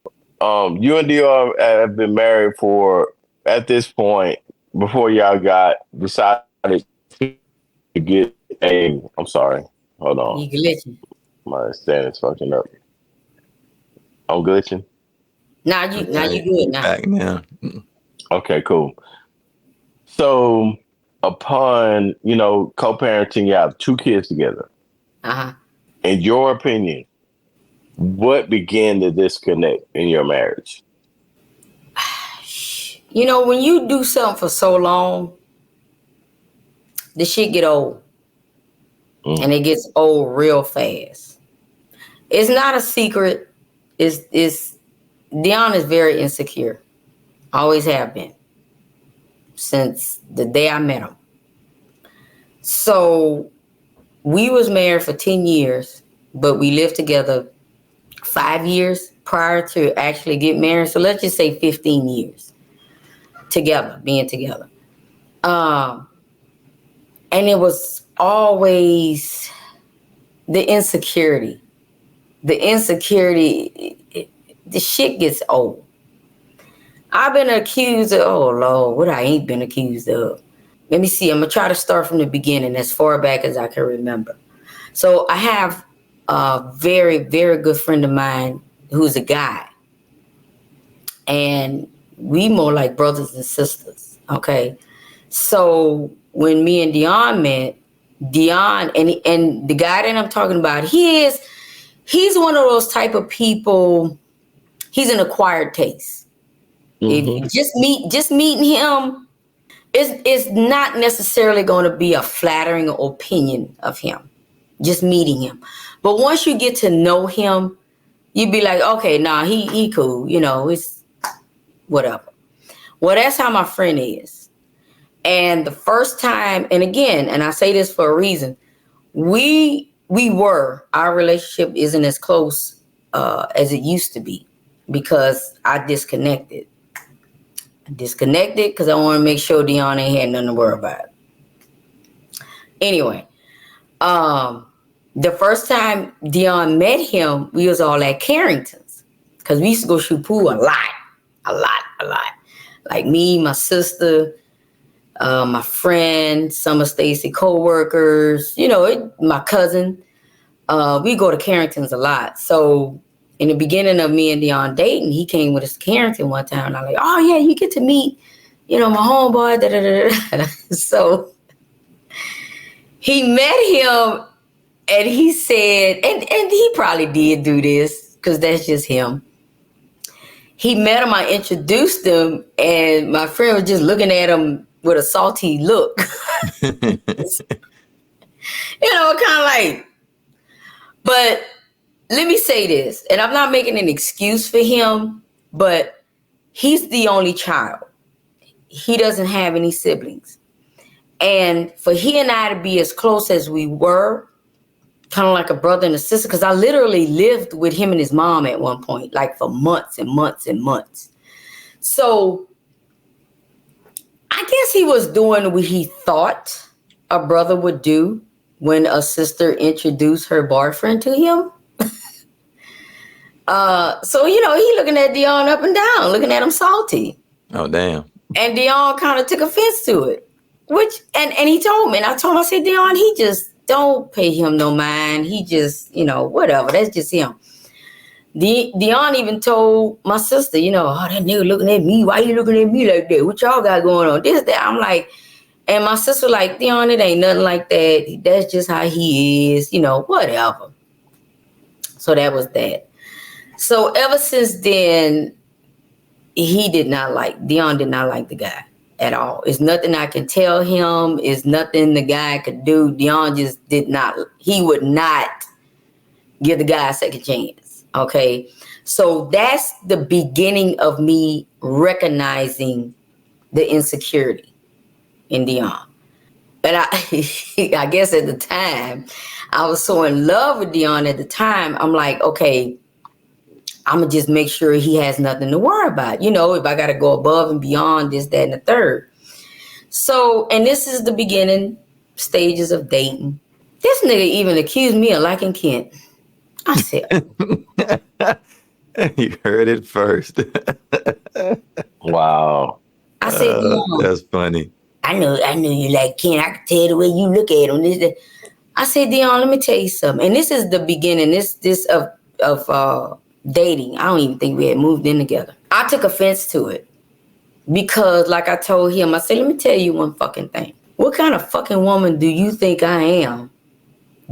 You and Dior have been married for at this point before y'all got decided to get a. I'm sorry. Hold on. he glitching. My stand is fucking up. I'm glitching. Now you good You now. back now. Okay, cool. So upon co-parenting, you have two kids together. Uh-huh. In your opinion, what began the disconnect in your marriage? You know, when you do something for so long, the shit get old. And Mm. it gets old real fast. It's not a secret. It's Deon is very insecure. Always have been. Since the day I met him. So we was married for 10 years, but we lived together 5 years prior to actually get married. So let's just say 15 years together, being together. Um, and it was always the insecurity. The insecurity, the shit gets old. I've been accused of, oh Lord, what I ain't been accused of. Let me see, I'm gonna try to start from the beginning as far back as I can remember. So I have a very, very good friend of mine who's a guy. And we more like brothers and sisters. Okay. So when me and Deon met, Deon and the guy that I'm talking about, he's one of those type of people, he's an acquired taste. If Mm-hmm. you just meeting him, it's not necessarily going to be a flattering opinion of him. Just meeting him. But once you get to know him, you'd be like, okay, nah, he cool. It's whatever. Well, that's how my friend is. And the first time, and again, and I say this for a reason, our relationship isn't as close as it used to be because I disconnected. Disconnected because I want to make sure Deon ain't had nothing to worry about. Anyway, the first time Deon met him, we was all at Carrington's because we used to go shoot pool a lot. Like me, my sister, my friend, some of Stacy co-workers, my cousin. We go to Carrington's a lot. So in the beginning of me and Deon dating, he came with us to Carrington one time. And I'm like, oh yeah, you get to meet, my homeboy. Da, da, da, da. So he met him and he said, and he probably did do this because that's just him. He met him, I introduced him, and my friend was just looking at him with a salty look. Kind of like, but let me say this, and I'm not making an excuse for him, but he's the only child. He doesn't have any siblings. And for he and I to be as close as we were, kind of like a brother and a sister, because I literally lived with him and his mom at one point, like for months and months and months. So I guess he was doing what he thought a brother would do when a sister introduced her boyfriend to him. So, he looking at Deon up and down, looking at him salty. Oh, damn. And Deon kind of took offense to it. And he told me, and I told him, I said, Deon, he just don't pay him no mind. He just, whatever. That's just him. Deon even told my sister, oh, that nigga looking at me. Why you looking at me like that? What y'all got going on? This, that. I'm like, and my sister like, Deon, it ain't nothing like that. That's just how he is, whatever. So that was that. So ever since then, Deon did not like the guy at all. It's nothing I can tell him. It's nothing the guy could do. Deon just he would not give the guy a second chance. Okay. So that's the beginning of me recognizing the insecurity in Deon. But I guess at the time, I was so in love with Deon at the time, I'm like, okay, I'm going to just make sure he has nothing to worry about. If I got to go above and beyond this, that, and the third. So, and this is the beginning stages of dating. This nigga even accused me of liking Kent. I said, You heard it first. Wow. I said, that's funny. I know you like Kent. I can tell the way you look at him. This, that. I said, Deon, let me tell you something. And this is the beginning, this of dating. I don't even think we had moved in together. I took offense to it because, like I told him, I said, let me tell you one fucking thing. What kind of fucking woman do you think I am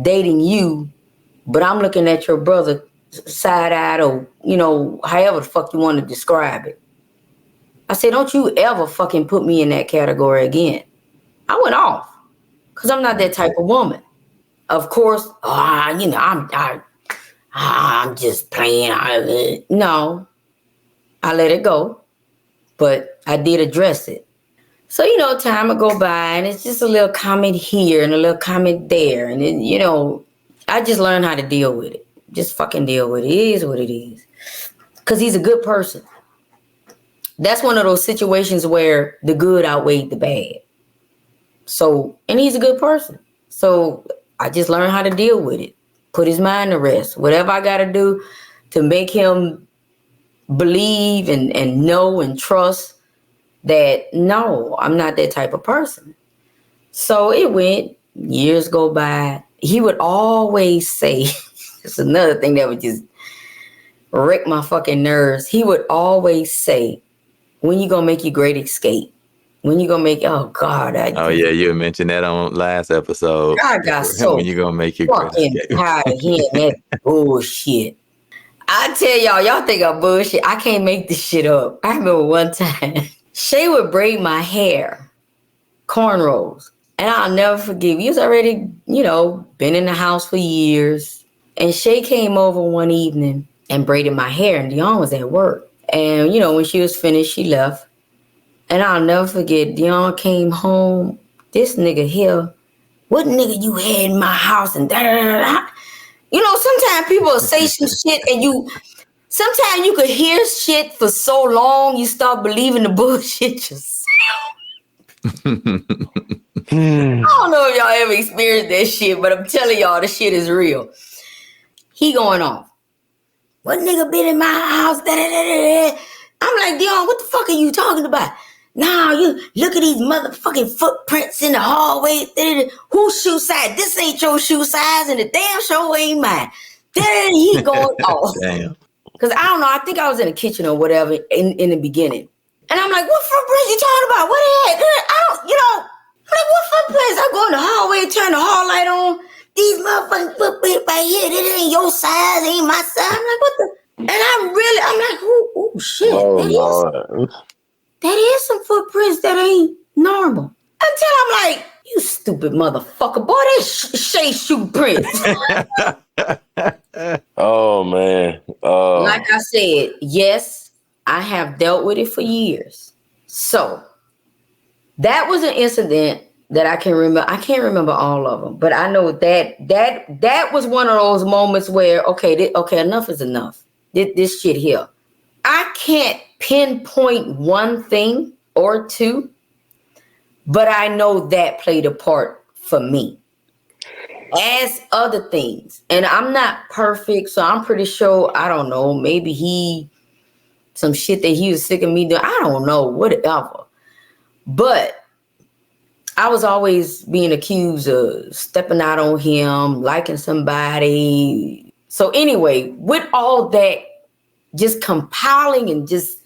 dating you, but I'm looking at your brother side-eyed or, however the fuck you want to describe it. I said, don't you ever fucking put me in that category again. I went off because I'm not that type of woman. Of course, I'm just playing. No, I let it go, but I did address it. So, time would go by and it's just a little comment here and a little comment there. And then, I just learned how to deal with it. Just fucking deal with it. It is what it is. Because he's a good person. That's one of those situations where the good outweighed the bad. So, and he's a good person. So I just learned how to deal with it. Put his mind to rest. Whatever I got to do to make him believe and know and trust that, no, I'm not that type of person. So it went, years go by. He would always say, it's another thing that would just wreck my fucking nerves. He would always say, when you gonna make your great escape? When you gonna make, oh God. Yeah, you mentioned that on last episode. I got so when you gonna make your great fucking escape? tired of hearing that bullshit. I tell y'all think I'm bullshit. I can't make this shit up. I remember one time, Shay would braid my hair, cornrows. And I'll never forget. We was already, been in the house for years. And Shay came over one evening and braided my hair. And Deon was at work. And, when she was finished, she left. And I'll never forget, Deon came home. This nigga here, what nigga you had in my house? And da-da-da-da. Sometimes people will say some shit and sometimes you could hear shit for so long, you start believing the bullshit yourself. I don't know if y'all ever experienced that shit, but I'm telling y'all, the shit is real. He going off. What nigga been in my house? Da-da-da-da-da. I'm like, Deon, what the fuck are you talking about? Nah, you look at these motherfucking footprints in the hallway. Da-da-da. Whose shoe size? This ain't your shoe size, and the damn show ain't mine. Then he going off. Damn. Because I don't know, I think I was in the kitchen or whatever in the beginning. And I'm like, what footprints you talking about? What the heck? I'm like, what footprints? I go in the hallway, turn the hall light on. These motherfucking footprints right here, that ain't your size, ain't my size. I'm like, what the? And I'm like, oh shit. Oh, that is some footprints that ain't normal. Until I'm like, you stupid motherfucker. Boy, that's Shay shoe prints. Oh, man. Like I said, yes, I have dealt with it for years. So that was an incident that I can remember. I can't remember all of them, but I know that was one of those moments where, okay, enough is enough. This shit here. I can't pinpoint one thing or two, but I know that played a part for me. As other things, and I'm not perfect, so I'm pretty sure, I don't know, maybe some shit that he was sick of me doing, I don't know, whatever. But I was always being accused of stepping out on him, liking somebody. So anyway, with all that just compiling and just,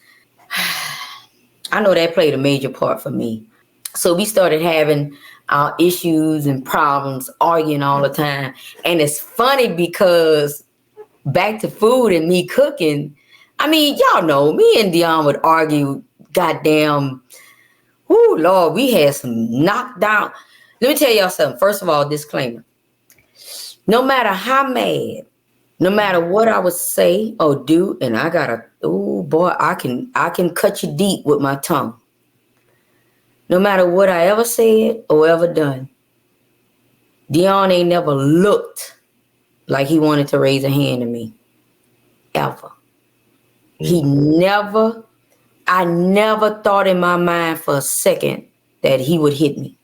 I know that played a major part for me. So we started having our issues and problems, arguing all the time. And it's funny because back to food and me cooking, I mean, y'all know, me and Deon would argue, goddamn, oh Lord, we had some knockdown. Let me tell y'all something. First of all, disclaimer. No matter how mad, no matter what I would say or do, and I gotta, oh boy, I can cut you deep with my tongue. No matter what I ever said or ever done, Deon ain't never looked like he wanted to raise a hand to me. Ever. I never thought in my mind for a second that he would hit me.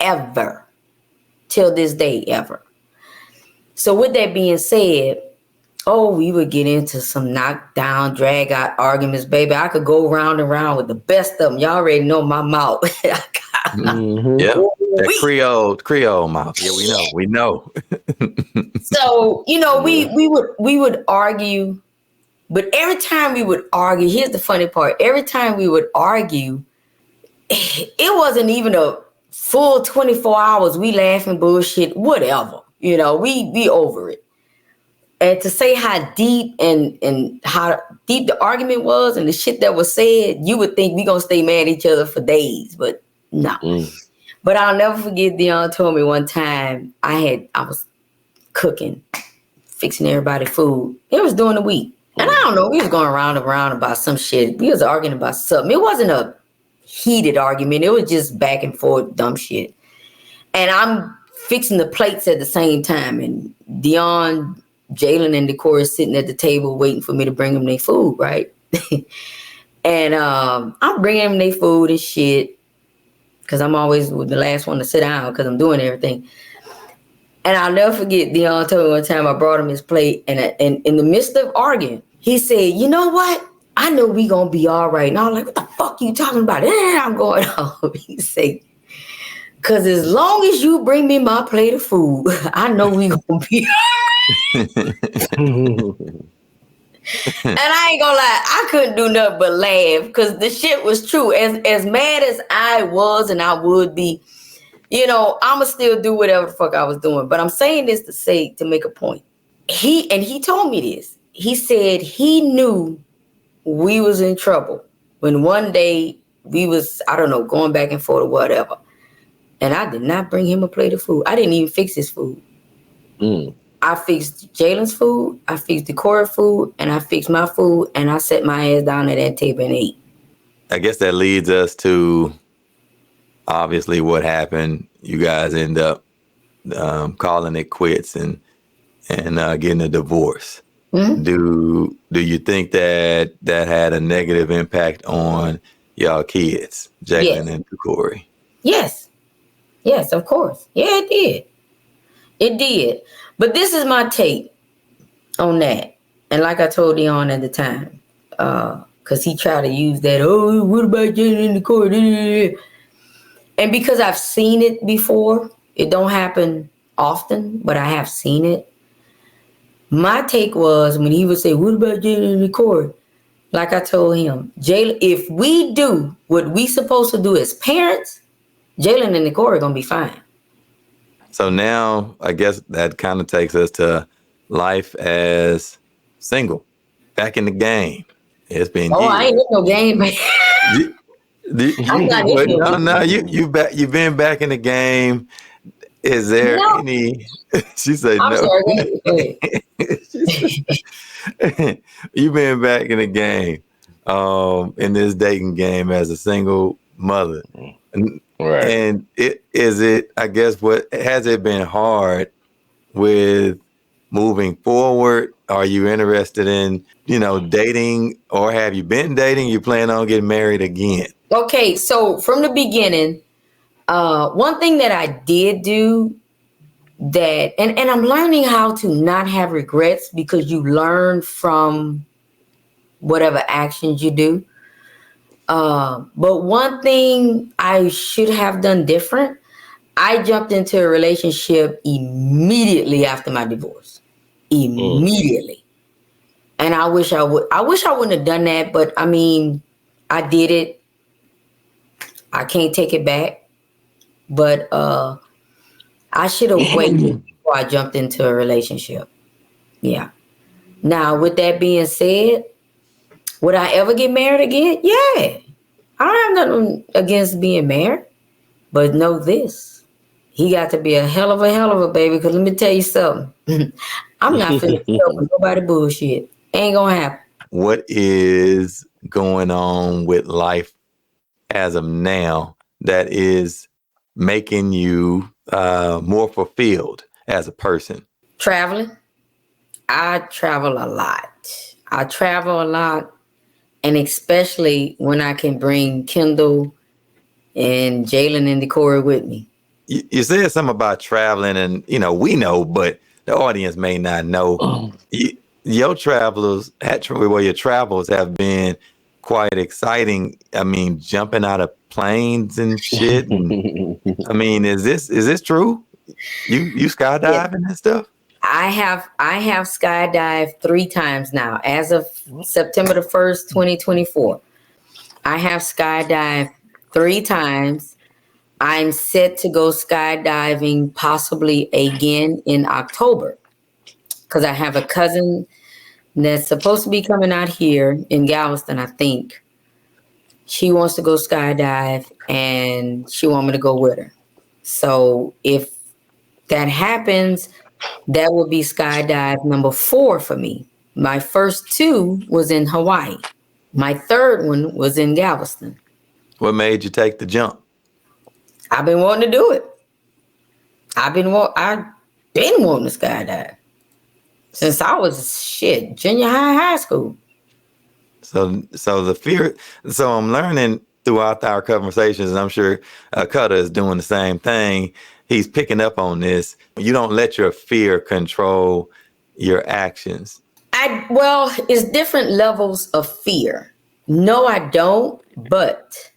Ever. Till this day, ever. So with that being said, we would get into some knockdown, drag out arguments, baby. I could go round and round with the best of them. Y'all already know my mouth. Yeah, that Creole mouth. Yeah, we know. So, we would argue, but every time we would argue, here's the funny part. Every time we would argue, it wasn't even a full 24 hours. We laughing, bullshit, whatever. We over it. And to say how deep and how deep the argument was and the shit that was said, you would think we gonna stay mad at each other for days, but no. But I'll never forget, Deon told me one time I was cooking, fixing everybody food. It was during the week. And I don't know, we was going round and round about some shit. We was arguing about something. It wasn't a heated argument. It was just back and forth, dumb shit. And I'm fixing the plates at the same time. And Deon, Jalen, and Decor is sitting at the table waiting for me to bring them their food, right? And I'm bringing them their food and shit because I'm always the last one to sit down because I'm doing everything. And I'll never forget, Deon told me one time I brought him his plate, and in the midst of arguing, he said, you know what? I know we gonna be all right. And I was like, what the fuck you talking about? And I'm going home. He said, because as long as you bring me my plate of food, I know we gonna be all right. And I ain't gonna lie, I couldn't do nothing but laugh because the shit was true. As mad as I was and I would be, I'ma still do whatever the fuck I was doing. But I'm saying this to make a point. He told me this. He said he knew we was in trouble when one day we was, I don't know, going back and forth or whatever. And I did not bring him a plate of food. I didn't even fix his food. I fixed Jalen's food, I fixed Decora's food, and I fixed my food, and I set my ass down at that table and ate. I guess that leads us to obviously what happened. You guys end up calling it quits and getting a divorce. Mm-hmm. Do you think that had a negative impact on y'all kids, Jalen and Decor? Yes, of course. Yeah, it did. It did. But this is my take on that. And like I told Deon at the time, because he tried to use that, what about getting in the court? And because I've seen it before, it don't happen often, but I have seen it. My take was when he would say, what about getting in the court? Like I told him, Jalen, if we do what we supposed to do as parents, Jalen and Decor are going to be fine. So now I guess that kind of takes us to life as single, back in the game. It's been years. I ain't in no game, man. You've been back in the game. Is there any? She said no. Sorry, you've been back in the game, in this dating game as a single mother. Right. And I guess, what has it been hard with moving forward? Are you interested in, dating, or have you been dating? You plan on getting married again? Okay, so from the beginning, one thing that I did do that, and I'm learning how to not have regrets, because you learn from whatever actions you do. But one thing I should have done different, I jumped into a relationship immediately after my divorce. Immediately. And I wish I wouldn't have done that, but I mean, I did it. I can't take it back. But I should have waited before I jumped into a relationship. Yeah. Now, with that being said, would I ever get married again? Yeah. I have nothing against being married. But know this. He got to be a hell of a baby, because let me tell you something. I'm not finna put up with nobody bullshit. Ain't gonna happen. What is going on with life as of now that is making you more fulfilled as a person? Traveling. I travel a lot. And especially when I can bring Kendall and Jalen and Decorah with me. You said something about traveling, and we know, but the audience may not know. Your travels have been quite exciting. I mean, jumping out of planes and shit. And, I mean, is this true? You skydiving and stuff? I have skydived 3 times now. As of September the 1st, 2024. I have skydived 3 times. I'm set to go skydiving possibly again in October, because I have a cousin that's supposed to be coming out here in Galveston, I think. She wants to go skydive, and she wants me to go with her. So if that happens, that will be skydive number 4 for me. My first 2 was in Hawaii. My third one was in Galveston. What made you take the jump? I've been wanting to do it. I've been wanting to skydive since I was junior high school. So the fear. So I'm learning throughout our conversations, and I'm sure Cutter is doing the same thing. He's picking up on this. You don't let your fear control your actions. Well, it's different levels of fear. No, I don't, but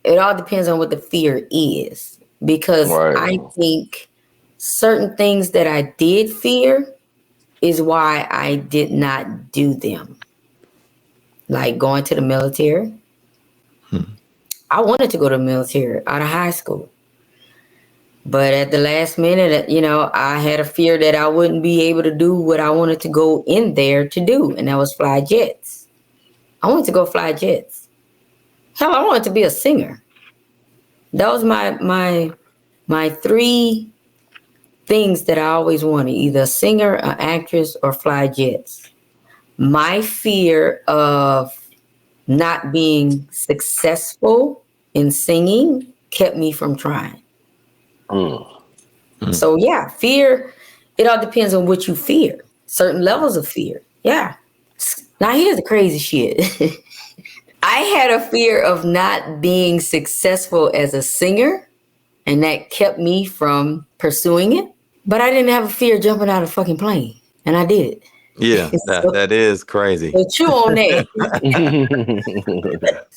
it all depends on what the fear is. Because I think certain things that I did fear is why I did not do them. Like going to the military. I wanted to go to the military out of high school. But at the last minute, I had a fear that I wouldn't be able to do what I wanted to go in there to do. And that was fly jets. I wanted to go fly jets. Hell, I wanted to be a singer. That was my 3 things that I always wanted. Either a singer, an actress, or fly jets. My fear of not being successful in singing kept me from trying. So yeah, fear, it all depends on what you fear. Certain levels of fear. Yeah. Now here's the crazy shit. I had a fear of not being successful as a singer, and that kept me from pursuing it. But I didn't have a fear of jumping out of a fucking plane, and I did it. Yeah, that is crazy. So chew on that.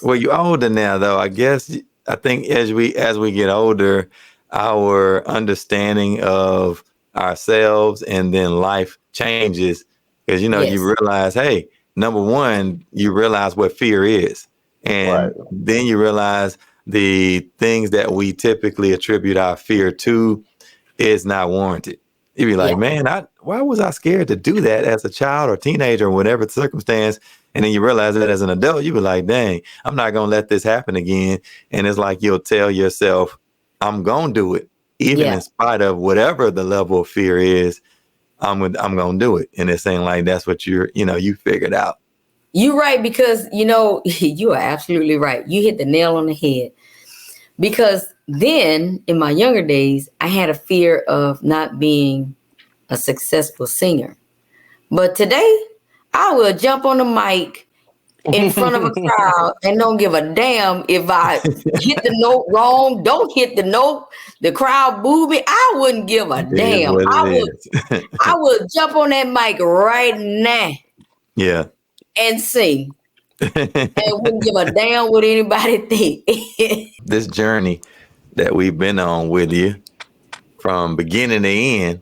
Well, you're older now, though. I think as we get older, our understanding of ourselves and then life changes, because you realize, hey, number one, you realize what fear is, and then you realize the things that we typically attribute our fear to is not warranted. You'd be like, man, why was I scared to do that as a child or teenager or whatever the circumstance? And then you realize that as an adult, you be like, dang, I'm not going to let this happen again. And it's like you'll tell yourself, I'm going to do it, even in spite of whatever the level of fear is. I'm going to do it. And it ain't like that's what you figured out. You're right, because, you are absolutely right. You hit the nail on the head. Because then in my younger days, I had a fear of not being a successful singer. But today, I will jump on the mic in front of a crowd and don't give a damn if I hit the note wrong, don't hit the note, the crowd boo me. I wouldn't give a It is damn. what I it would is. I would jump on that mic right now Yeah. and sing. And wouldn't give a damn what anybody think. This journey that we've been on with you from beginning to end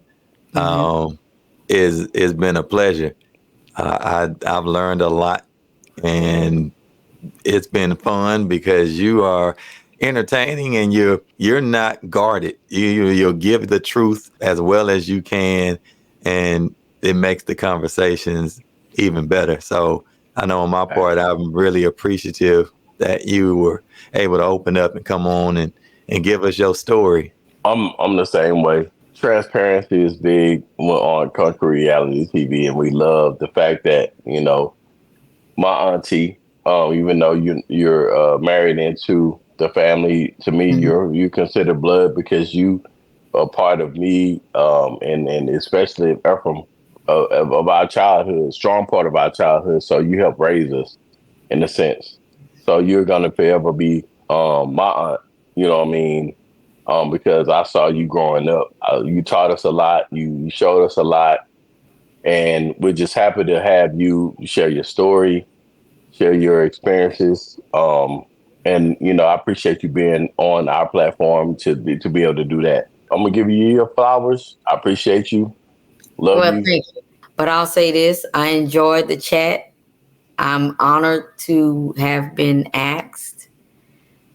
is been a pleasure. I've learned a lot, and it's been fun because you are entertaining and you're not guarded. You'll give the truth as well as you can, and it makes the conversations even better. So I know on my part, I'm really appreciative that you were able to open up and come on and give us your story. I'm the same way. Transparency is big on Country Reality TV, and we love the fact that my auntie, even though you're married into the family, to me you consider blood because you are part of me, and especially Efrem of our childhood, strong part of our childhood. So you helped raise us in a sense. So you're gonna forever be my aunt. You know what I mean? Because I saw you growing up. You taught us a lot. You showed us a lot, and we're just happy to have you share your story, share your experiences. And I appreciate you being on our platform to be able to do that. I'm gonna give you your flowers. I appreciate you. Love Well, you. thank you. But I'll say this, I enjoyed the chat. I'm honored to have been asked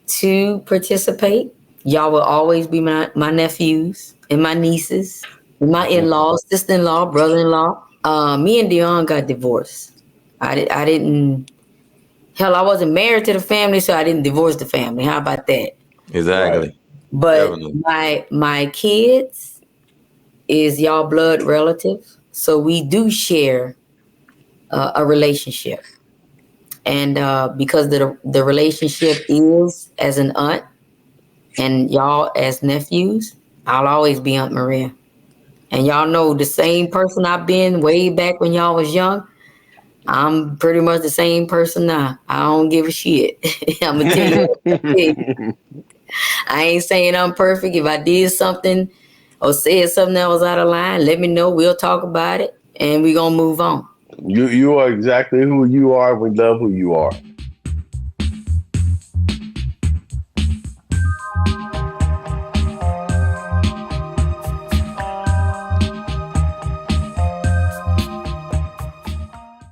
to participate. Y'all will always be my nephews and my nieces, and my in-laws, sister-in-law, brother-in-law. Me and Deon got divorced. I didn't. Hell, I wasn't married to the family, so I didn't divorce the family. How about that? Exactly. Right. But Definitely. my kids is y'all blood relative, so we do share a relationship, and because the relationship is as an aunt and y'all as nephews, I'll always be Aunt Maria. And y'all know the same person I've been way back when y'all was young. I'm pretty much the same person now. I don't give a shit. I'm gonna tell you what I think. I ain't saying I'm perfect. If I did something or said something that was out of line, let me know. We'll talk about it and we're gonna move on. You are exactly who you are. We love who you are.